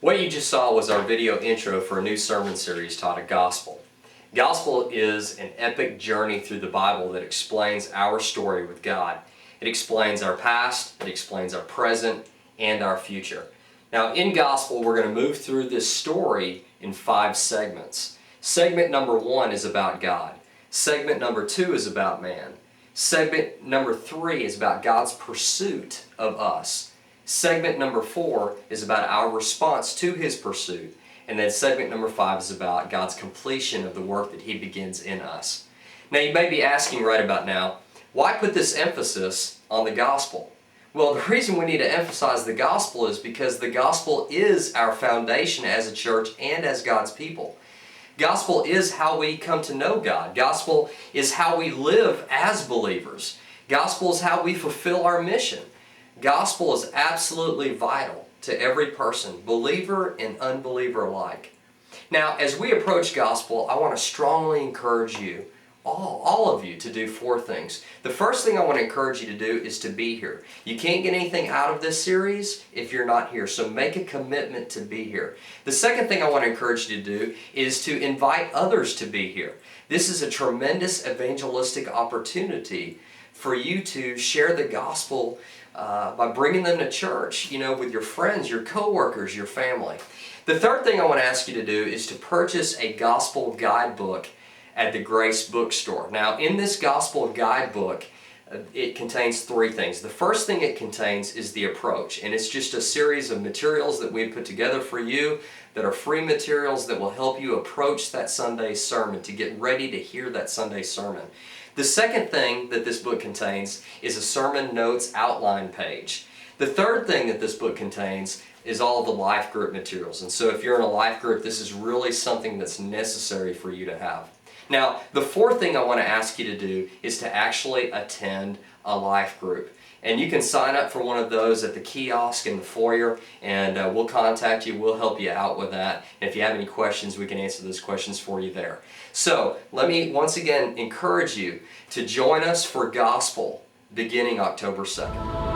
What you just saw was our video intro for a new sermon series titled Gospel. Gospel is an epic journey through the Bible that explains our story with God. It explains our past, it explains our present, and our future. Now in Gospel, we're going to move through this story in 5 segments. Segment number 1 is about God. Segment number 2 is about man. Segment number 3 is about God's pursuit of us. Segment number 4 is about our response to His pursuit. And then segment number 5 is about God's completion of the work that He begins in us. Now you may be asking right about now, why put this emphasis on the gospel? Well, the reason we need to emphasize the gospel is because the gospel is our foundation as a church and as God's people. Gospel is how we come to know God. Gospel is how we live as believers. Gospel is how we fulfill our mission. Gospel is absolutely vital to every person, believer and unbeliever alike. Now, as we approach gospel, I want to strongly encourage you, all of you, to do 4 things. The first thing I want to encourage you to do is to be here. You can't get anything out of this series if you're not here, so make a commitment to be here. The second thing I want to encourage you to do is to invite others to be here. This is a tremendous evangelistic opportunity for you to share the gospel by bringing them to church, with your friends, your coworkers, your family. The third thing I want to ask you to do is to purchase a gospel guidebook at the Grace Bookstore. Now, in this gospel guidebook, it contains 3 things. The first thing it contains is the approach, and it's just a series of materials that we put together for you that are free materials that will help you approach that Sunday sermon, to get ready to hear that Sunday sermon. The second thing that this book contains is a sermon notes outline page. The third thing that this book contains is all of the life group materials. And so if you're in a life group, this is really something that's necessary for you to have. Now, the fourth thing I want to ask you to do is to actually attend a life group. And you can sign up for one of those at the kiosk in the foyer, and we'll contact you, we'll help you out with that. And if you have any questions, we can answer those questions for you there. So, let me once again encourage you to join us for Gospel beginning October 2nd.